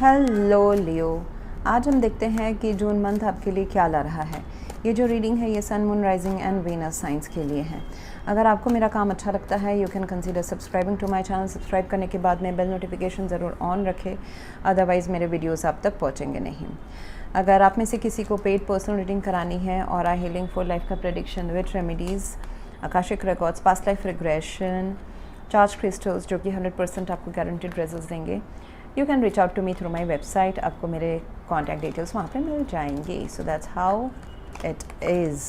Hello लियो, आज हम देखते हैं कि जून मंथ आपके लिए क्या ला रहा है। ये जो रीडिंग है ये sun, moon, rising and Venus signs के लिए है। अगर आपको मेरा काम अच्छा लगता है you can consider subscribing to my channel. Subscribe करने के बाद में बेल नोटिफिकेशन ज़रूर ऑन रखें, अदरवाइज़ मेरे वीडियोस आप तक पहुंचेंगे नहीं। अगर आप में से किसी को पेड पर्सनल रीडिंग करानी है और आई हीलिंग फॉर लाइफ का prediction with remedies, Akashic records, past life regression, charge crystals जो कि 100% आपको गारंटीड रिजल्ट्स देंगे, you can reach out to me through my website. आपको मेरे कॉन्टैक्ट डिटेल्स वहाँ पे मिल जाएंगे। So that's how it is.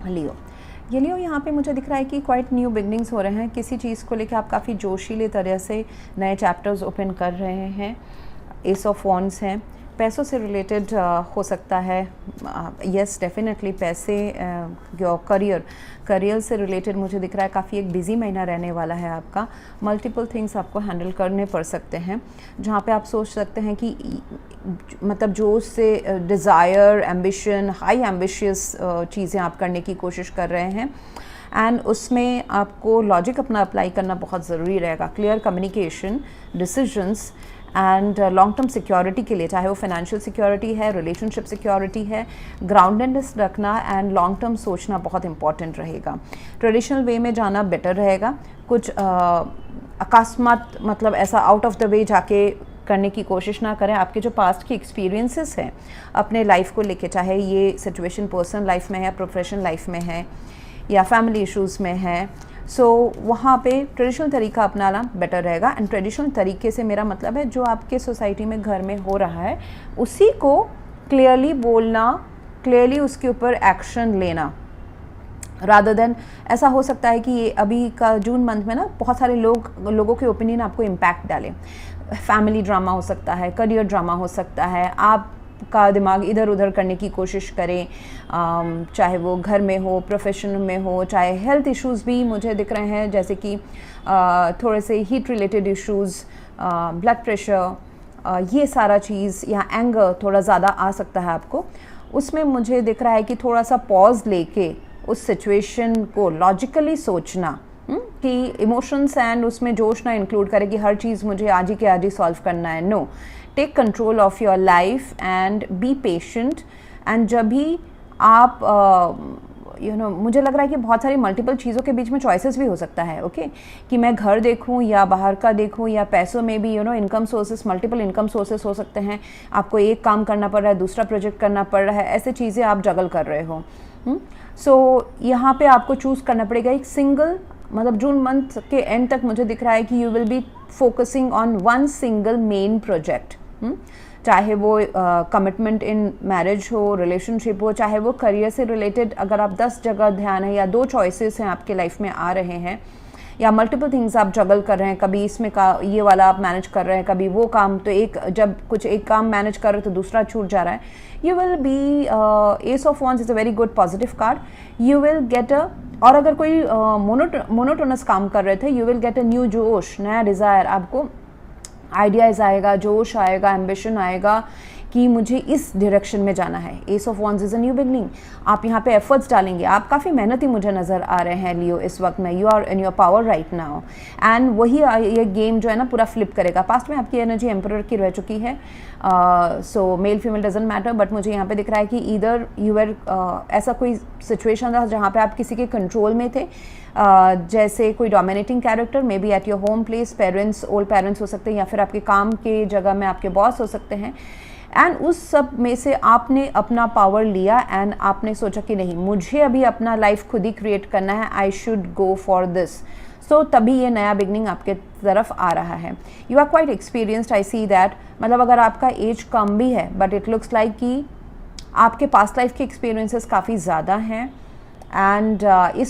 Leo, ये लियो यहाँ पे मुझे दिख रहा है कि क्वाइट न्यू बिगनिंग्स हो रहे हैं। किसी चीज़ को लेकर आप काफ़ी जोशीले तरह से नए चैप्टर्स ओपन कर रहे हैं। एस ऑफ वॉन्ड्स हैं, पैसों से रिलेटेड हो सकता है। यस डेफिनेटली पैसे, करियर से रिलेटेड मुझे दिख रहा है काफ़ी एक बिजी महीना रहने वाला है आपका। मल्टीपल थिंग्स आपको हैंडल करने पड़ सकते हैं, जहाँ पे आप सोच सकते हैं कि मतलब जोश से डिज़ायर, एम्बिशन, हाई एम्बिशियस चीज़ें आप करने की कोशिश कर रहे हैं एंड उसमें आपको लॉजिक अपना अप्लाई करना बहुत ज़रूरी रहेगा। Clear communication, decisions and long term security के लिए, चाहे वो फाइनेंशियल सिक्योरिटी है, रिलेशनशिप सिक्योरिटी है, ग्राउंडेडनेस रखना एंड लॉन्ग टर्म सोचना बहुत इंपॉर्टेंट रहेगा। ट्रेडिशनल वे में जाना बेटर रहेगा। कुछ अकस्मात मतलब ऐसा आउट ऑफ द वे जाके करने की कोशिश ना करें। आपके जो पास्ट की एक्सपीरियंसेस हैं अपने लाइफ को लेके, चाहे ये सिचुएशन पर्सनल लाइफ में है, प्रोफेशनल लाइफ में है या फैमिली इश्यूज़ में है, सो वहाँ पे ट्रेडिशनल तरीका अपनाना बेटर रहेगा। एंड ट्रेडिशनल तरीके से मेरा मतलब है जो आपके सोसाइटी में घर में हो रहा है उसी को क्लियरली बोलना, क्लियरली उसके ऊपर एक्शन लेना, रादर देन ऐसा हो सकता है कि ये अभी का जून मंथ में ना बहुत सारे लोगों के ओपिनियन आपको इम्पैक्ट डालें। फैमिली ड्रामा हो सकता है, करियर ड्रामा हो सकता है, आपका दिमाग इधर उधर करने की कोशिश करें, चाहे वो घर में हो, प्रोफेशन में हो, चाहे हेल्थ इश्यूज़ भी मुझे दिख रहे हैं, जैसे कि थोड़े से heat related issues, blood pressure, ये सारा चीज़ या एंगर थोड़ा ज़्यादा आ सकता है आपको। उसमें मुझे दिख रहा है कि थोड़ा सा पॉज लेके उस सिचुएशन को लॉजिकली सोचना, कि इमोशंस एंड उसमें जोश ना इंक्लूड करे कि हर चीज़ मुझे आज ही के आज ही सॉल्व करना है। No, take control of your life and be patient. And जब भी आप मुझे लग रहा है कि बहुत सारी मल्टीपल चीज़ों के बीच में चॉइसेस भी हो सकता है। ओके कि मैं घर देखूं या बाहर का देखूं या पैसों में भी income sources, multiple income sources हो सकते हैं। आपको एक काम करना पड़ रहा है, दूसरा प्रोजेक्ट करना पड़ रहा है, ऐसे चीज़ें आप जगल कर रहे हो। सो यहाँ पे आपको चूज़ करना पड़ेगा एक सिंगल, मतलब जून मंथ के एंड तक मुझे दिख रहा है कि you will be focusing on one single main project. चाहे वो कमिटमेंट इन मैरिज हो, रिलेशनशिप हो, चाहे वो करियर से रिलेटेड अगर आप 10 जगह ध्यान है या 2 चॉइसेस हैं आपके लाइफ में आ रहे हैं या मल्टीपल थिंग्स आप जगल कर रहे हैं, कभी इसमें का ये वाला आप मैनेज कर रहे हैं, कभी वो काम, तो एक काम मैनेज कर रहे हो तो दूसरा छूट जा रहा है। You will be, S of wands is a very good positive card. You will get और अगर कोई मोनोटोनस काम कर रहे थे, you will get a new जोश, नया डिज़ायर, आपको आइडियाज़ आएगा, जोश आएगा, एम्बिशन आएगा कि मुझे इस डायरेक्शन में जाना है। S of wands is a new beginning. आप यहाँ पे एफर्ट्स डालेंगे, आप काफ़ी मेहनती मुझे नज़र आ रहे हैं लियो इस वक्त में। You are in your power right now and वही ये गेम जो है ना पूरा फ्लिप करेगा। पास्ट में आपकी एनर्जी एम्परर की रह चुकी है, so male female doesn't matter, but मुझे यहाँ पे दिख रहा है कि इधर यू आर, ऐसा कोई सिचुएशन था जहाँ पे आप किसी के कंट्रोल में थे, जैसे कोई dominating character, may be at your home place, parents, old parents हो सकते हैं या फिर आपके काम के जगह में आपके बॉस हो सकते हैं। एंड उस सब में से आपने अपना पावर लिया एंड आपने सोचा कि नहीं, मुझे अभी अपना लाइफ खुद ही क्रिएट करना है, I should go for this. So तभी ये नया बिगनिंग आपके तरफ आ रहा है। You are quite experienced, I see that. मतलब अगर आपका एज कम भी है बट इट लुक्स लाइक कि आपके पास्ट लाइफ के एक्सपीरियंसेस काफ़ी ज़्यादा हैं एंड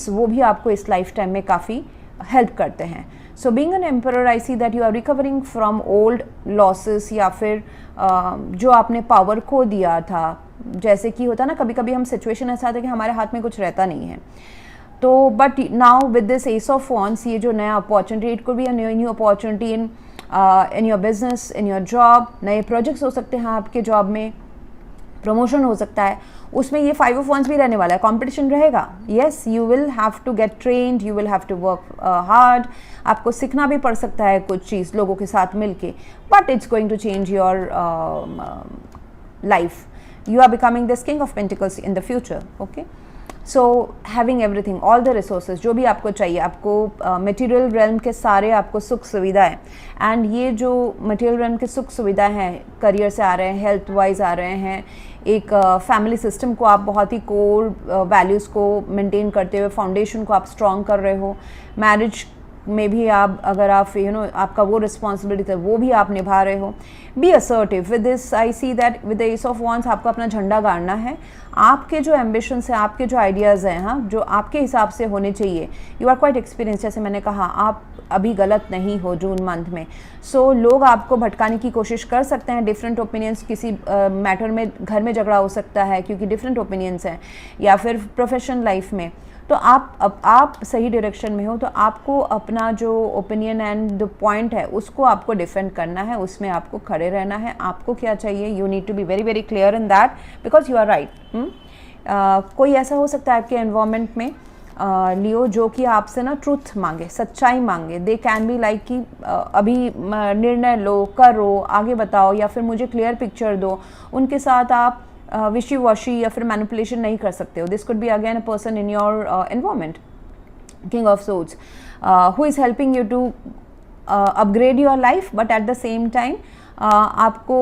वो भी आपको इस लाइफ टाइम में काफ़ी हेल्प करते हैं। So being an emperor, I see that you are recovering from old losses या फिर जो आपने पावर खो दिया था। जैसे कि होता ना कभी कभी हम सिचुएशन ऐसा आता है कि हमारे हाथ में कुछ रहता नहीं है, तो but now with this ace of wands, ये जो नया opportunity, it could be a new opportunity in your business, in your job, नए प्रोजेक्ट्स हो सकते हैं आपके जॉब में, प्रमोशन हो सकता है, उसमें ये 5 ऑफ वंस भी रहने वाला है, कंपटीशन रहेगा। Yes, you will have to get trained, you will have to work hard, आपको सीखना भी पड़ सकता है कुछ चीज़ लोगों के साथ मिलके, but it's going to change your life. You are becoming this king of pentacles in the future. Okay, so having everything, all the resources जो भी आपको चाहिए, आपको मटेरियल रेल्म के सारे आपको सुख सुविधाएं, एंड ये जो मटेरियल रेल्म के सुख सुविधाएं हैं, करियर से आ रहे हैं, हेल्थ वाइज आ रहे हैं, एक फैमिली सिस्टम को आप बहुत ही कोर वैल्यूज़ को मेंटेन करते हुए फाउंडेशन को आप स्ट्रॉन्ग कर रहे हो, मैरिज में भी आप, अगर आप आपका वो रिस्पॉन्सिबिलिटी है वो भी आप निभा रहे हो। Be assertive with this, I see that with the ace of wands आपको अपना झंडा गाड़ना है, आपके जो एम्बिशंस हैं, आपके जो आइडियाज़ हैं, हाँ, जो आपके हिसाब से होने चाहिए। यू आर क्वाइट एक्सपीरियंस, जैसे मैंने कहा, आप अभी गलत नहीं हो जून मंथ में। सो लोग आपको भटकाने की कोशिश कर सकते हैं, डिफरेंट ओपिनियंस, किसी मैटर में घर में झगड़ा हो सकता है क्योंकि डिफरेंट ओपिनियंस हैं, या फिर प्रोफेशनल लाइफ में। तो आप सही डायरेक्शन में हो, तो आपको अपना जो ओपिनियन एंड द पॉइंट है उसको आपको डिफेंड करना है, उसमें आपको खड़े रहना है। आपको क्या चाहिए, you need to be very very clear in that, because you are right. कोई ऐसा हो सकता है आपके एनवायरनमेंट में लियो जो कि आपसे ना ट्रूथ मांगे, सच्चाई मांगे। दे कैन बी लाइक कि अभी निर्णय लो, करो, आगे बताओ, या फिर मुझे क्लियर पिक्चर दो। उनके साथ आप विशी वॉशी या फिर मैनिपुलेशन नहीं कर सकते हो। This could be again a person in your environment, king of swords, who is helping you to upgrade your life, but at the same time आपको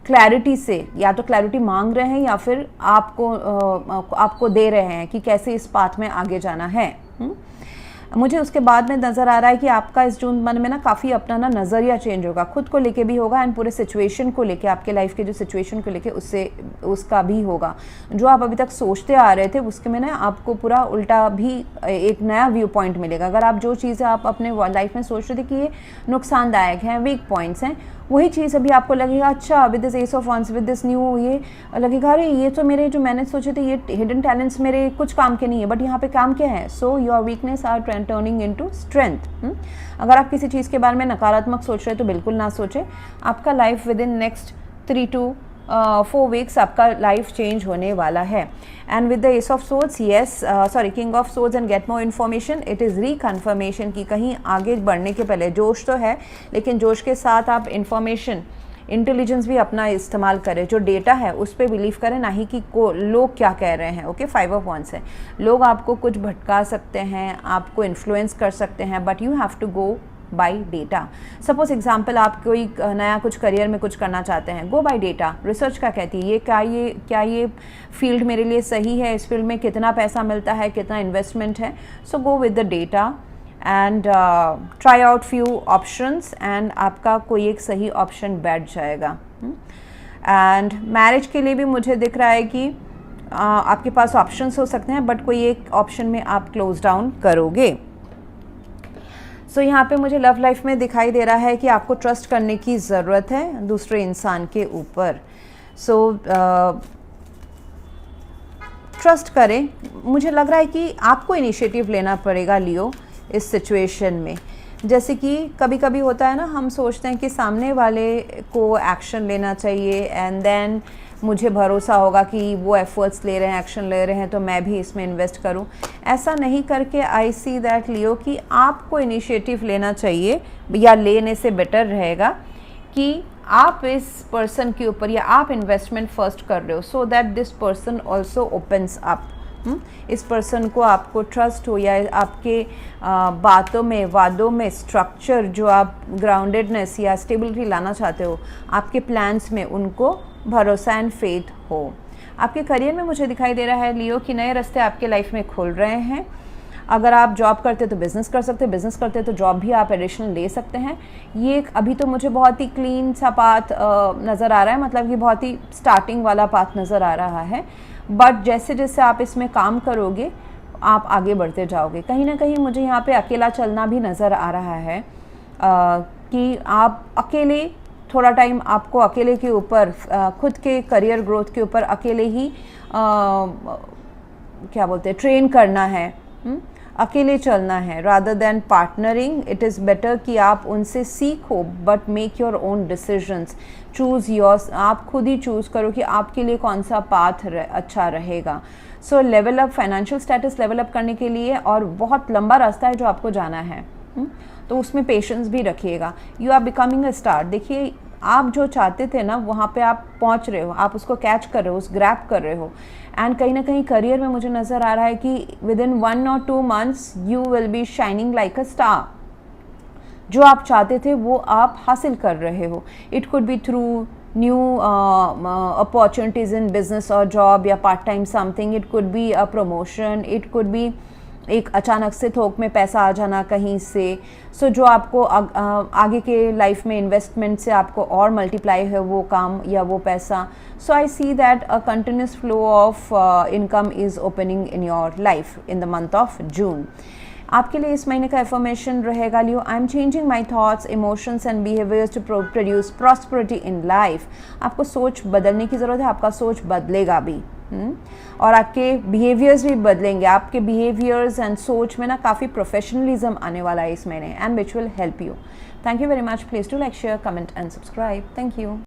क्लैरिटी से, या तो क्लैरिटी मांग रहे हैं या फिर आपको दे रहे हैं कि कैसे इस पाथ में आगे जाना है। मुझे उसके बाद में नज़र आ रहा है कि आपका इस जून मंथ में ना काफ़ी अपना ना नज़रिया चेंज होगा, खुद को लेके भी होगा, एंड पूरे सिचुएशन को लेके, आपके लाइफ के जो सिचुएशन को लेके उसका भी होगा। जो आप अभी तक सोचते आ रहे थे उसके में ना आपको पूरा उल्टा भी एक नया व्यू पॉइंट मिलेगा। अगर आप जो चीज़ें आप अपने लाइफ में सोच रहे थे कि ये नुकसानदायक हैं, वीक पॉइंट्स हैं, वही चीज़ अभी आपको लगेगा अच्छा with this ace of wands, with this new, ये लगेगा अरे ये तो मेरे जो मैंने सोचे थे ये हिडन टैलेंट्स मेरे कुछ काम के नहीं है, बट यहाँ पे काम क्या है। So your weakness are turning into strength. अगर आप किसी चीज़ के बारे में नकारात्मक सोच रहे तो बिल्कुल ना सोचें। आपका life within next 3 to 4 weeks आपका लाइफ चेंज होने वाला है। And with the ace of swords, yes, sorry, king of swords and get more information, it is reconfirmation की कहीं आगे बढ़ने के पहले जोश तो है, लेकिन जोश के साथ आप इन्फॉर्मेशन, इंटेलिजेंस भी अपना इस्तेमाल करें। जो डेटा है उस पर बिलीव करें, ना ही कि लोग क्या कह रहे हैं। ओके, 5 of Wands है, लोग आपको कुछ भटका सकते हैं, आपको इन्फ्लुएंस कर सकते हैं, but you have to go by data. Suppose example, आप कोई नया कुछ करियर में कुछ करना चाहते हैं, गो बाई डेटा। रिसर्च क्या कहती है, क्या ये फील्ड मेरे लिए सही है, इस फील्ड में कितना पैसा मिलता है, कितना इन्वेस्टमेंट है। So go with the data and try out few options, and आपका कोई एक सही ऑप्शन बैठ जाएगा। एंड मैरिज के लिए भी मुझे दिख रहा है कि आपके पास ऑप्शंस हो सकते हैं, बट कोई एक ऑप्शन में आप क्लोज डाउन करोगे। सो यहाँ पे मुझे लव लाइफ में दिखाई दे रहा है कि आपको ट्रस्ट करने की ज़रूरत है दूसरे इंसान के ऊपर। सो ट्रस्ट करें। मुझे लग रहा है कि आपको इनिशिएटिव लेना पड़ेगा लियो इस सिचुएशन में। जैसे कि कभी कभी होता है ना, हम सोचते हैं कि सामने वाले को एक्शन लेना चाहिए एंड देन मुझे भरोसा होगा कि वो एफर्ट्स ले रहे हैं, एक्शन ले रहे हैं, तो मैं भी इसमें इन्वेस्ट करूं। ऐसा नहीं करके आई सी दैट लियो कि आपको इनिशिएटिव लेना चाहिए, या लेने से बेटर रहेगा कि आप इस पर्सन के ऊपर, या आप इन्वेस्टमेंट फर्स्ट कर रहे हो so that this person also opens up. इस पर्सन को आपको ट्रस्ट हो, या आपके बातों में, वादों में स्ट्रक्चर, जो आप ग्राउंडेडनेस या स्टेबिलिटी लाना चाहते हो, आपके प्लान्स में उनको भरोसा एंड फेथ हो। आपके करियर में मुझे दिखाई दे रहा है लियो कि नए रास्ते आपके लाइफ में खुल रहे हैं। अगर आप जॉब करते तो बिज़नेस कर सकते हैं, बिज़नेस करते तो जॉब भी आप एडिशनल ले सकते हैं। ये अभी तो मुझे बहुत ही क्लीन सा पाथ नज़र आ रहा है, मतलब कि बहुत ही स्टार्टिंग वाला पाथ नज़र आ रहा है, बट जैसे जैसे आप इसमें काम करोगे आप आगे बढ़ते जाओगे। कहीं ना कहीं मुझे यहाँ पे अकेला चलना भी नज़र आ रहा है कि आप अकेले, थोड़ा टाइम आपको अकेले के ऊपर, खुद के करियर ग्रोथ के ऊपर अकेले ही क्या बोलते हैं, ट्रेन करना है। अकेले चलना है rather than partnering. It is better कि आप उनसे सीखो but make your own decisions, choose yours, आप खुद ही चूज़ करो कि आपके लिए कौन सा पाथ अच्छा रहेगा। सो level up, financial status level up करने के लिए, और बहुत लंबा रास्ता है जो आपको जाना है, तो उसमें पेशेंस भी रखिएगा। You are becoming a star. देखिए आप जो चाहते थे ना वहाँ पे आप पहुँच रहे हो, आप उसको कैच कर रहे हो, उस ग्रैब कर रहे हो। एंड कहीं ना कहीं करियर में मुझे नज़र आ रहा है कि with in 1 or 2 months you will be shining like a star. जो आप चाहते थे वो आप हासिल कर रहे हो। It could be through new opportunities in business और जॉब या part time something. It could be a promotion, it could be एक अचानक से थोक में पैसा आ जाना कहीं से। सो जो आपको आगे के लाइफ में इन्वेस्टमेंट से आपको और मल्टीप्लाई है वो काम या वो पैसा। So I see that a continuous flow of income is opening in your life in the month of June. आपके लिए इस महीने का एफर्मेशन रहेगा, Leo, I am changing my thoughts, emotions and behaviours to produce prosperity in life. आपको सोच बदलने की ज़रूरत है, आपका सोच बदलेगा भी। और आपके बिहेवियर्स भी बदलेंगे। आपके बिहेवियर्स एंड सोच में ना काफ़ी प्रोफेशनलिज्म आने वाला है इस महीने, and which will help you. Thank you very much. Please do like, share, comment and subscribe. Thank you.